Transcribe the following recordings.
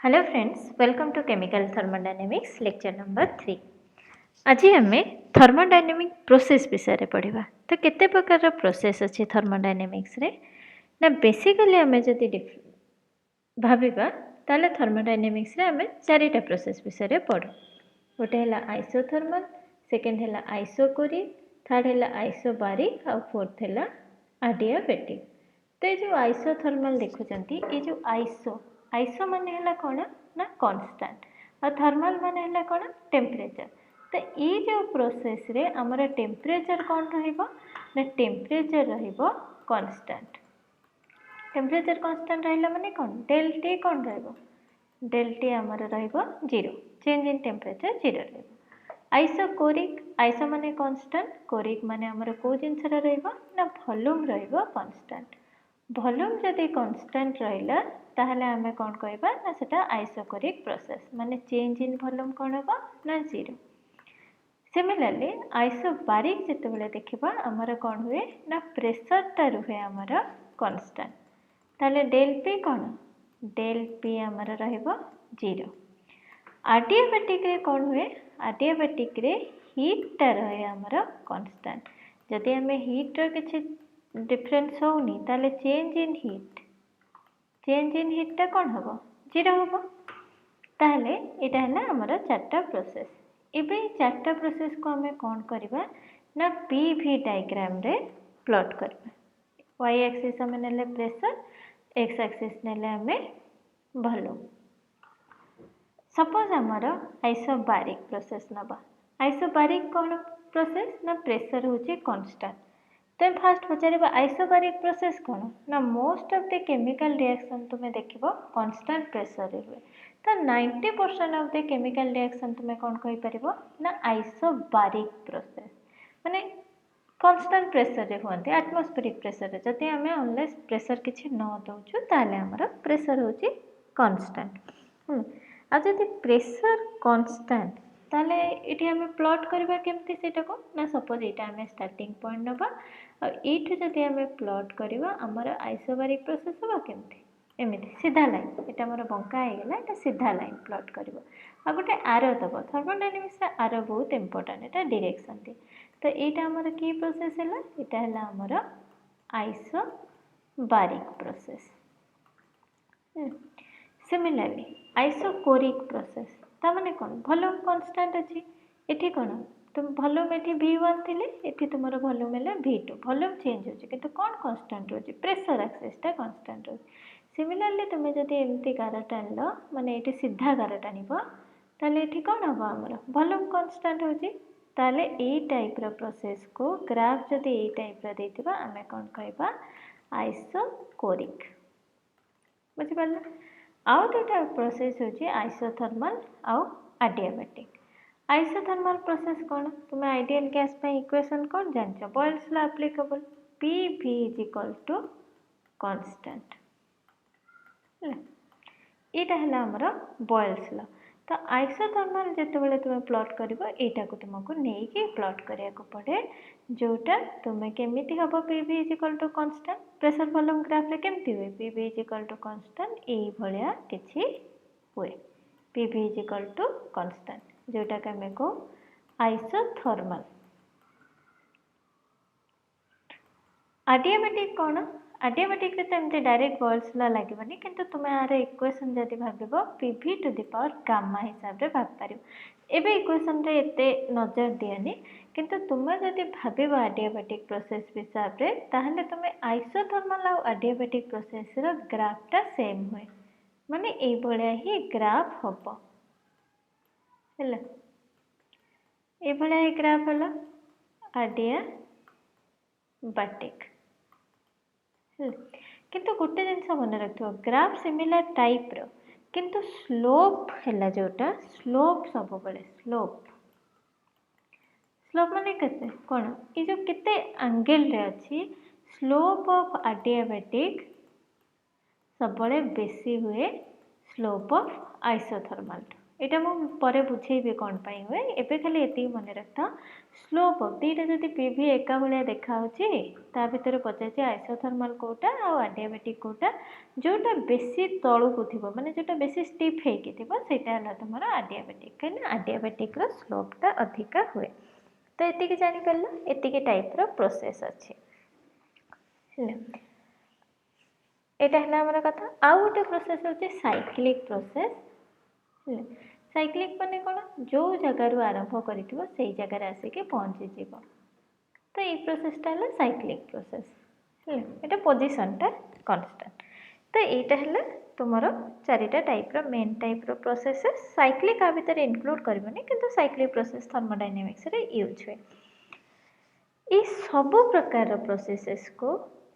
Hello friends, welcome to chemical thermodynamics lecture number 3। आज आम thermodynamic process विषय में पढ़ा। तो केते प्रकार प्रोसेस अच्छी थर्मोडायनेमिक्स रे ना बेसिकली आम जदि भाविबा ताले थर्मोडायनेमिक्स रे आम चारिटा प्रोसेस विषय में पढ़ू। गोटे है आइसोथर्मल, सेकेंड है आइसोकोरिक, थर्ड है आइसोबारिक और फोर्थ है आडियाबेटिक। तो ये जो आइसोथर्मल देखुंत ये जो आइसो मान है कौन ना कांस्टेंट और थर्मल मान है कौन टेम्परेचर। तो ये जो प्रोसेस रे आमर टेम्परेचर कौन रहिबो ना टेम्परेचर रहिबो कांस्टेंट। टेम्परेचर कांस्टेंट रहिला माने कौन डेल टी कौन रहिबो डेल टी आमर रहिबो zero, change in temperature zero रहिबो। आइसोकोरिक आइसो माने कांस्टेंट, कोरिक माने आमर को जिनस रहिबो ना वॉल्यूम रहिबो कांस्टेंट। वॉल्यूम जदि कांस्टेंट रहिला ताहले आमे कौन कहबा ना सेटा आइसोकोरिक प्रोसेस माने चेंज इन वॉल्यूम कौन होबो ना जीरो। सिमिलरली आइसोबारिक जितेबाला देखा आमर कौन हुए ना प्रेसरटा रुहे आमर कांस्टेंट। ताले डेल पी कौन डेल पी आमर रहिबो जीरो। आडियाबेटिक रे कौन हुए आडियाबेटिक रे हीटा रहे आमर कांस्टेंट। जदि आमे हीट रो किछि डिफरेंस होनी ताले चेंज इन हीटा कौन हम जीरो हम। ताहले एटा है आमर चार्टा प्रोसेस। एबे चार्टा प्रोसेस को आमे कौन करबा ना पीवी डायग्राम रे प्लॉट करबा। वाई एक्सिस आमे नेले प्रेशर, एक्स एक्सिस नेले आमे वॉल्यूम। सपोज आमर आइसोबारिक प्रोसेस नबा। आइसोबारिक कौन प्रोसेस ना प्रेशर होची कांस्टेंट। तो फास्ट पचार आइसोबारिक प्रोसेस कौन ना most of the chemical reaction तुम्हें देखिबो कांस्टेंट प्रेशर रे हुए। तो 90% ऑफ द केमिकल रिएक्शन तुम्हें कौन कहि परिबो ना आइसोबारिक प्रोसेस माने कांस्टेंट प्रेशर रे होंते एटमॉस्फेरिक प्रेशर रे। जदि आमे अनलेस प्रेशर किछि न दउछु ताले हमर प्रेशर होची कांस्टेंट। आ जदि प्रेशर कांस्टेंट ताले इठी आमे प्लॉट करबा केमती सेटा को ना सपोज एटा आमे स्टार्टिंग पॉइंट नबा और एठु जदि आमे प्लॉट करबा हमर आइसोबारिक प्रोसेस होबा केमती एमिति सीधा लाइन। एटा हमर बंका हे गेला, एटा सीधा लाइन प्लॉट करबो आ गोटे आरो दबो। थर्मोडायनेमिक्स रे आरो बहुत इंपोर्टेंट, एटा डायरेक्शन दे। तो एटा हमर की प्रोसेस हैला एटा हैला हमर isobaric process. Similarly isochoric process ता माने कौन वॉल्यूम कांस्टेंट अछि। एठी कौन तुम वॉल्यूम एठी V1 थिले, एठी तुमरो वॉल्यूम हैला V2। वॉल्यूम चेंज होछि किंतु कौन कांस्टेंट होछि प्रेशर एक्सिसटा कांस्टेंट होछि। सिमिलरली तुम जदि एमती गारटा आनलो माने एठी सीधा गारटा निबो ताले एठी कौन हबो हमर वॉल्यूम कांस्टेंट होछि। ताले ए टाइप रो प्रोसेस को ग्राफ जदि ए टाइप रो देथिबा आमे कौन कहबा आइसोकोरिक। बुझि पारला। आउ दुटा प्रोसेस होछि आइसोथर्मल आउ आडियाबेटिक। आइसोथर्मल प्रोसेस कौन तुम आइडियल गैस पे इक्वेशन कौन जानछ Boyle's law applicable PV = constant. एटा है हमर बॉयल्स लॉ। तो आइसोथर्मल जितेबाला तुम प्लॉट करिवो एटा को तुमको नहीं कि प्लॉट करिया को पड़े जोटा तुम केमिति हबो PV = constant. Pressure volume graph रे केमति हुए PV = कांस्टेंट एई भलिया किछि हुए। PV = कांस्टेंट जोटा के हमें को आइसोथर्मल। आडियाबेटिक कौन आडियाबेटिक रे तो एमती डायरेक्ट बॉयल्स लॉ लागबनी किंतु तुम यार इक्वेशन जदि भाबिबो PV to the power gamma हिसाब रे भाब पारिबो। एबे इक्वेशन रे एते नजर दियनी किंतु तुम जदि भाबिबो आडियाबेटिक प्रोसेस हिसाब रे ताहले तुम आइसोथर्मल और आडियाबेटिक प्रोसेस रो ग्राफटा सेम हुए माने एई भलिया ही ग्राफ हबो हैला। एई भलिया ही ग्राफ हला आडियाबेटिक। किंतु गोटे जिनस मन रखियो ग्राफ सिमिलर टाइप रो किंतु स्लोप हैला जोटा स्लोप सब बळे स्लोप माने केते कोन ए जो केते एंगल रे अछि स्लोप ऑफ आडियाबेटिक सब बळे बेसी हुए स्लोप ऑफ आइसोथर्मल। एटा मु परे बुझेबी कौन पाई हुए एबे खाली एति मन रखता स्लोप ऑफ दीटा जदि पीवी एका भलिया देखा होची ता भितर पचाचे आइसोथर्मल कोटा आ एडियाबेटिक कोटा जोटा बेसी तळु को थिबो माने जोटा बेसी स्टिफ हे के थिबो सेटा हला तमरा एडियाबेटिक कने एडियाबेटिक रो स्लोप ता अधिका हुए तो एति के जानि परला एति के टाइप रो प्रोसेस अछि हला एटा हला हमर कथा आ गोटे प्रोसेस होची साइक्लिक प्रोसेस साइक्लिक माने कौन जो जगार आरंभ कर जगार आसिक पहुँची जीव तो ये प्रोसेसटा है साइक्लिक प्रोसेस है पोजिशनटा कांस्टेंट तो यहाँ है तुम चारिटा type main type process cyclic आ भीतर इनक्लूड करबनी किंतु साइक्लिक प्रोसेस थर्मोडायनामिक्स रे यूज हुए ये सबु प्रकार प्रोसेसेस को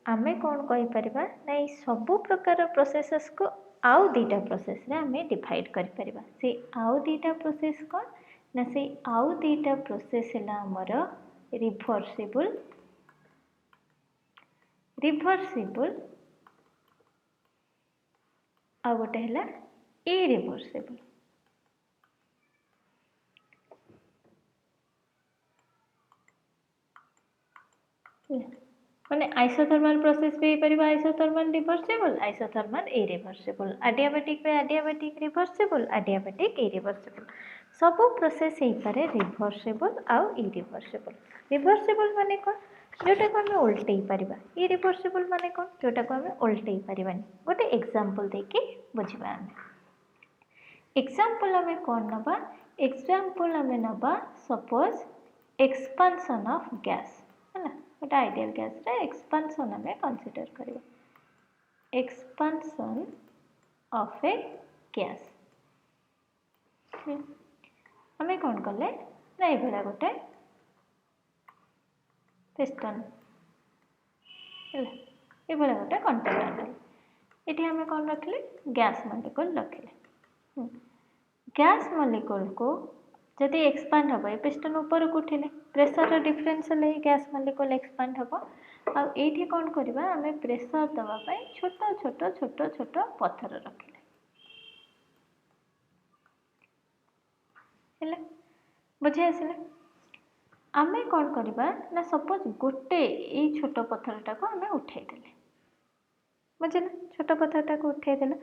आमे कौन कहि परिबा ना ये सबु प्रकार प्रोसेसेस को आउ दीटा प्रोसेस रे आमे डिवाइड करि परिबा से आउ दीटा प्रोसेस कौन ना से आउ दीटा प्रोसेस है हमर रिभर्सिबल आ गोटे है इरिभर्सिबल माने आइसोथर्मल प्रोसेस भी Paribas isothermal reversible isothermal irreversible adiabatic पे एडियाबेटिक रिभर्सिबल एडियाबेटिक इरिभर्सिबल सब प्रोसेस हे पारे रिभर्सिबल आउ इरिभर्सिबल रिभर्सिबल माने कोन जोटा को हमें उल्टै पारिबा इरिभर्सिबल माने कोन जोटा को हमें उल्टै पारिबानी गोटे एग्जांपल देके बुझिबा हम एग्जांपल हमें कोन नबा एग्जांपल हमें नबा सपोज एक्सपेंशन ऑफ गैस है ना गोटे आइडियल गैस रे एक्सपेंशन हमें कंसीडर करिबा एक्सपेंशन ऑफ ए गैस हमें कौन कले ना ये गोटे पिस्टन ये गोटे कंटेनर ये हमें कौन रखिले गैस मॉलिक्यूल रखिले गैस मॉलिक्यूल को जदि एक्सपांड हम ये पिस्टन ऊपर को उठिले प्रेशर डिफरेंस है गैस मॉलिक्यूल एक्सपांड हम आठी कौन करवा आम प्रेशर दवाई छोट छोट छोट छोट पत्थर रखिले बुझे आसला आमे कौन करवा ना सपोज गोटे ये छोट पत्थरटा को आम उठेदेले बुझे छोट पत्थरटा को उठेदेला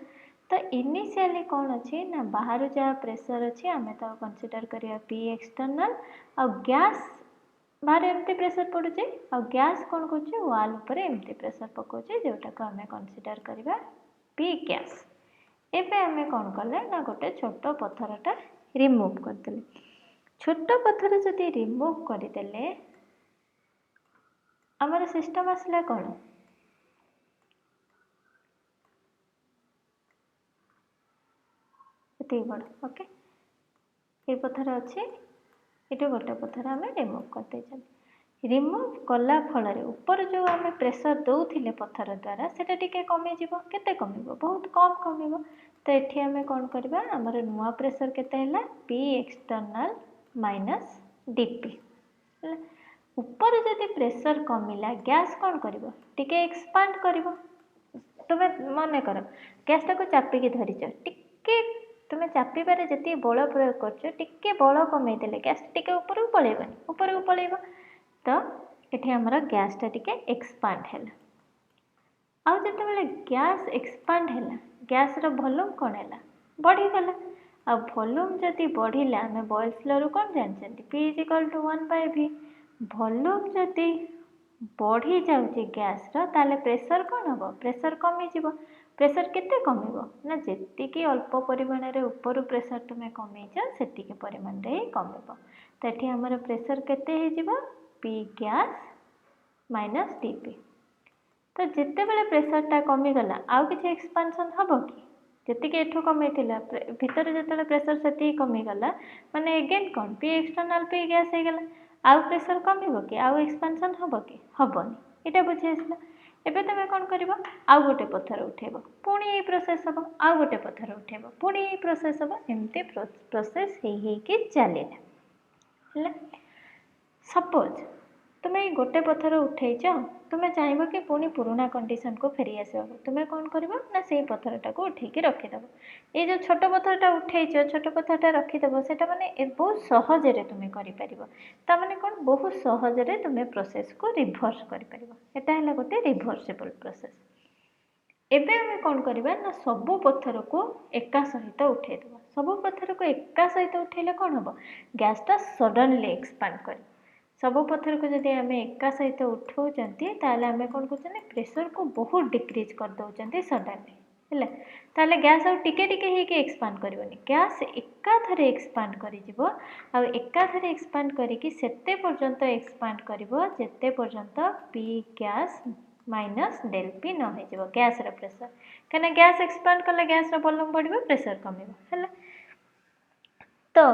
तो इनिशियली कौन अच्छी ना बाहर जहाँ प्रेशर अच्छी आम तो कंसीडर करिया पी एक्सटर्नल आ गैस बाहर एमती प्रेशर पड़ुचे आ गैस कौन कर वाल उपर एमती प्रेशर पकाउे जोटा को आम कंसीडर करिया पी गैस एबे आम कौन कले ना गोटे छोट पत्थरटा रिमूव करदेले छोट पत्थर जदि रिमूव करदेले आमर सिस्टम आसला कौन बड़ ओके ये पत्थर अच्छे ये गोटे पत्थर आम रिमूव करदे रिमूव कला फल ऊपर जो आम प्रेशर दौले पत्थर द्वारा से कमिज के कम बहुत कम कम तो ये आम कौन करवा आमर नुआ प्रेशर केते पी एक्सटर्नल माइनस डीपी ऊपर जदि प्रेशर कमिला गैस कौन कर एक्सपांड कर तुम्हें मन कर गैसटा को चापिकी धरीच टिके तुम्हें चापिबार जी बल प्रयोग कर बल कमेदेले गैस टे ऊपर पलैबनी ऊपर को पलैब तो ये आमर गैसटा टे एक्सपांड है आउ जिते गैस एक्सपांड है गैस वॉल्यूम कौन है बढ़ीगला आ वॉल्यूम जदि बढ़िला आम बॉयल्स लॉ कौन जानते P is equal to 1/v volume जदि बढ़ी जाऊँगी गैस ताले प्रेशर कौन हम प्रेशर कमिज प्रेशर केते कमिबो ना जेतिकी अल्प परिमाण रे ऊपर प्रेशर तुम्हें कमेज सेतिकी परिमाण रे कमिबो तो ये आमर प्रेशर केते हे जिवो पी गैस माइनस डीपी तो जिते बेले प्रेशरटा कमिगला आउ किसी एक्सपांशन हम कि जी एठू कमे भितर जो प्रेशर से कमिगला माने एगेन कौन पी एक्सटर्नल पी गैस हो गला आउ प्रेशर कमिबो कि आउ एक्सपांशन हम कि हेनी यहाँ बुझे आसला एबे तुम कौन कर आउ गोटे पत्थर उठेब पुणी ये प्रोसेस हम आउ गोटे पत्थर उठेब पुणी ये प्रोसेस हम एमती प्रोसेस हो चलला सपोज तुम्हें गोटे पथर उठेच तुम्हें चाहब कि पुणी पुराणा कंडीशन को फेरी आस तुम्हें कौन कर ना से पथरटा को उठेक रखीदेव ये जो छोट पथरटा उठेच छोट पथरटा रखीदेव से मैंने बहुत सहजरे तुम्हें कर कौन बहुत सहजरे तुम्हें प्रोसेस को रिभर्स कर गोटे रिभर्सिबल प्रोसेस। एबे आमे कौन करवा ना सबू पत्थर को एका सहित उठेदेव सबू पत्थर को एका सहित उठेले कौन हम गैसटा सडनली एक्सपांड कर सब पत्थर को जब आम एका सहित उठाऊँच आम कौन कर प्रेशर को बहुत डिक्रीज कर दौरान सडनली है ताले गैस आउ टिके टिके एक्सपांड करनी गैस एकाथर एक्सपांड कर एकाथर एक्सपांड करिकी सेते पर्यंत एक्सपांड करिवो जेते पर्यंत P gas minus del P न हो गैस प्रेशर कहीं गैस एक्सपांड कले गैस वॉल्यूम बढ़िया प्रेशर कमिवो है तो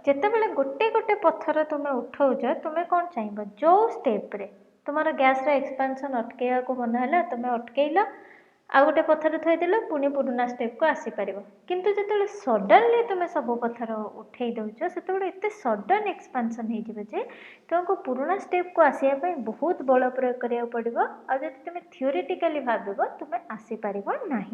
जितेबाला गोटे गोटे पत्थर तुम्हें उठाऊच तुम्हें कौन चाहिए जो स्टेप्रे तुम गैस एक्सपांशन अटकैया को बनाला तुम्हें अटकैल आउ गोटे पत्थर थोदेल पुणी पुराणा स्टेप को आसीपर किंतु जो सडनली तुम्हें सब पत्थर उठे दौच से एत सडन एक्सपांशन हो तुमको पुराणा स्टेप को आसवाई बहुत बल प्रयोग करा पड़ो आदि तुम थियोरेटिकली भाव तुम्हें आसीपर ना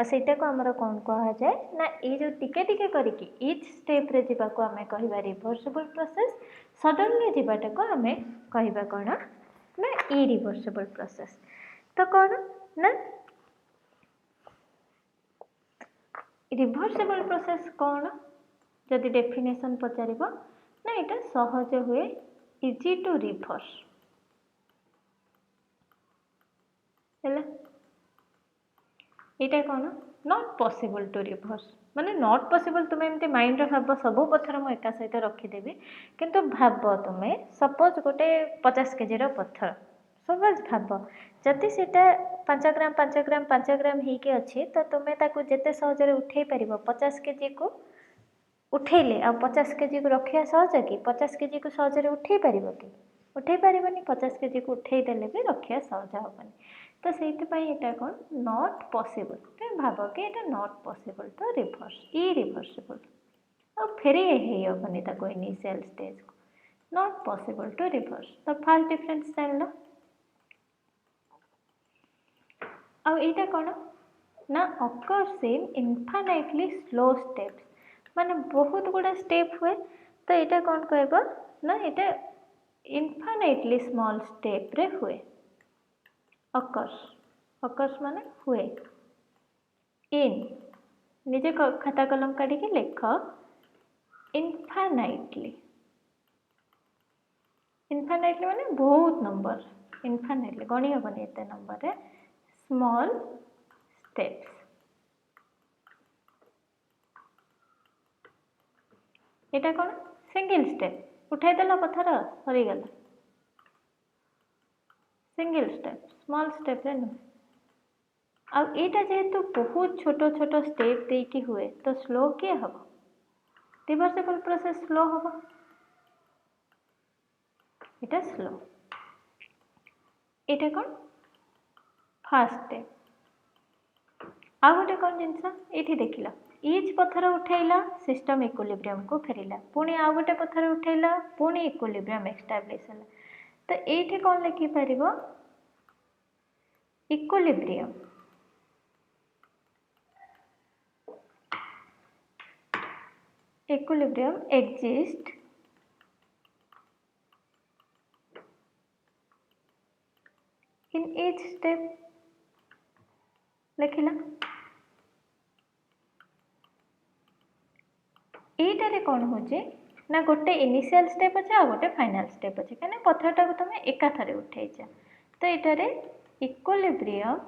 आईटा को आमर कौन कह जाए ना ये जो टिके टिके करके इच स्टेप रे जीवा को आमे कहिबा रिभर्सिबल प्रोसेस सडनली जीवाटा को आमे कहिबा कौन ना इरिभर्सिबल प्रोसेस। तो कौन ना रिभर्सिबल प्रोसेस कौन जदि डेफिनेशन पचार ना यहाँ सहज हुए इजी टू रिभर्स है यहाँ कौन नॉट पॉसिबल टू रिभर्स माने नॉट पॉसिबल तुम्हें एमती माइंड भाव सब पत्थर मुझे एका सहित रखीदेवी किंतु भाव तुम्हें सपोज गोटे 50 केजी पत्थर सपोज भाव जदि सेटा 5 ग्राम होके अच्छी तो तुम्हें ताको जेते सहजरे उठे पार 50 केजी को उठेले आ 50 केजी को रखा सहज कि 50 केजी को सहजरे उठे पार कि उठे पारनी 50 केजी को उठेदेले भी रखा सहज हेनी तो से यहाँ कौन नॉट पॉसिबल तुम भाव कि यहाँ नॉट पॉसिबल तो रिभर्स इरिभर्सिबल और फेरी हेनी इनिशियल स्टेज को नॉट पॉसिबल टू रिभर्स। तो फर्स्ट डिफरेंस जान आईटा कौन ना occurs in infinitely slow steps माने बहुत गुड़ा स्टेप हुए तो यहाँ कौन कह ना यहाँ इनफाइनाइटली स्मॉल स्टेप रे हुए अकर्स माने हुए इन निजे खाता कलम काढ़ के लिख इनफाइनाइटली माने बहुत नंबर इनफाइनाइटली गणी हेनी एत नंबर रे स्मॉल स्टेप्स यहाँ कौन सिंगल स्टेप उठाईदेल पत्थर सरीगला सिंगल स्टेप स्मॉल स्टेप रे नुहे आईटा जेहेतु बहुत छोट छोट स्टेप देकी हुए तो स्लो किए हम रिभर्सिबल प्रोसेस स्लो हम इटा स्लो इटा कौन फास्ट स्टेप आ गोटे कौन जिनस ये देखिल इच पत्थर उठेला सिस्टम इक्विलिब्रियम को फेरिला पुणी आ गोटे पत्थर उठेला पुणी इक्विलिब्रियम एस्टाब्लिश है तो ये कौन लिखिपर equilibrium exist in each step लिखिला यहीटारे कौन हो ना गोटे इनिशियल स्टेप अच्छे आ गोटे फाइनल स्टेप अच्छे कहीं पत्थरटा को तुम एकाथरे उठेच तो ये इक्विलिब्रियम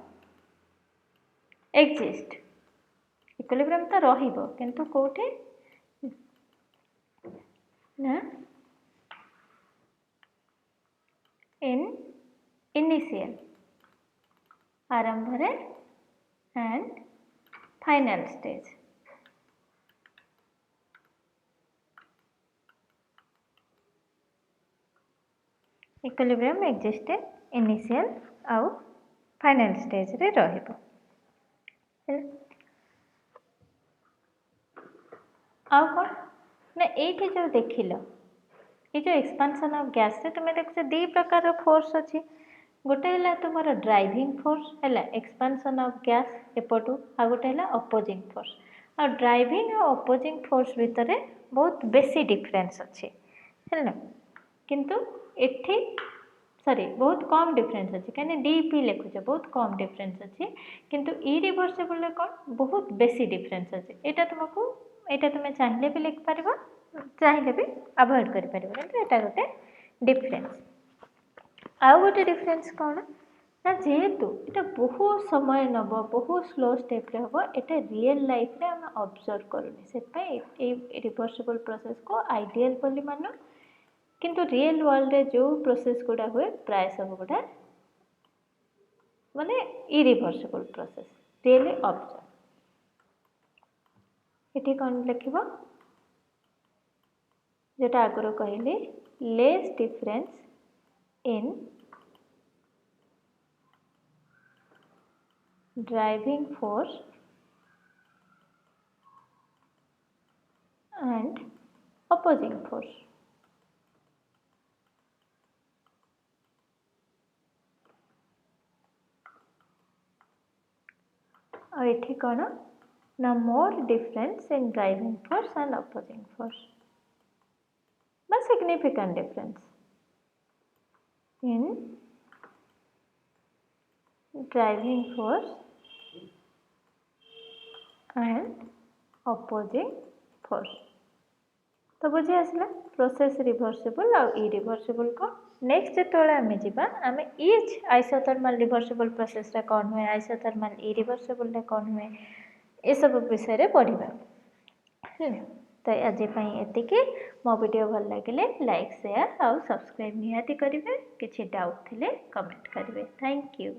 एक्जिस्ट इक्विलिब्रियम तो रहिबो किंतु कोठे ना इन इनिशियल आरंभ रे and final stage equilibrium exist initial आउ फाइनल स्टेज रे रहिबो आउ कौन ना ये जो देखिल ये जो एक्सपांशन ऑफ गैस से तुम देखो दी प्रकार फोर्स अच्छी गोटे है तुम ड्राइविंग फोर्स है एक्सपांशन ऑफ गैस एपटू आ गोटे है अपोजिंग फोर्स आ ड्राइविंग और अपोजिंग फोर्स भितर बहुत बेसी डिफरेंस अच्छे है किंतु एठी सॉरी बहुत कम डिफरेंस अच्छे कहीं डीपी लिखुचे बहुत कम डिफरेंस अच्छे किंतु इरिवर्सिबल कौन बहुत बेसी डिफरेंस अच्छे यहाँ तुमको यहाँ तुम्हें चाहिए भी लिखिपार चाहिए भी अवॉइड कर गोटे डिफरेंस आउ गोटे डिफरेंस कौन ना जेहेतु ये बहुत समय नब बहुत स्लो स्टेप रे हम ये रियल लाइफ रे हम ऑब्जर्व करूनी से रिवर्सिबल प्रोसेस को आइडियल बोली मान किंतु रियल वर्ल्ड रे जो प्रोसेस गुड़ा हुए प्राय सब गुड़ा माने इरिवर्सिबल प्रोसेस रियली ऑब्जर्व ये कौन लिखिबो जोटा आगुरी कहली less difference in driving force and opposing force और ये कौन ना more difference in driving force and opposing force but significant difference in driving force and opposing force तो बुझी आसला प्रोसेस रिवर्सिबल आउ इरिवर्सिबल को नेक्स्ट जो आम जावा आम इच आइसोथर्माल रिवर्सिबल प्रोसेस रे कौन हुए आइसोथर्माल इरिवर्सिबल रे कौन हुए ये सब विषय पढ़ा तो आज एतिकी मो वीडियो भल लगे लाइक शेयर आउ सब्सक्राइब निहाती करेंगे किसी डाउट थे कमेंट करेंगे थैंक यू।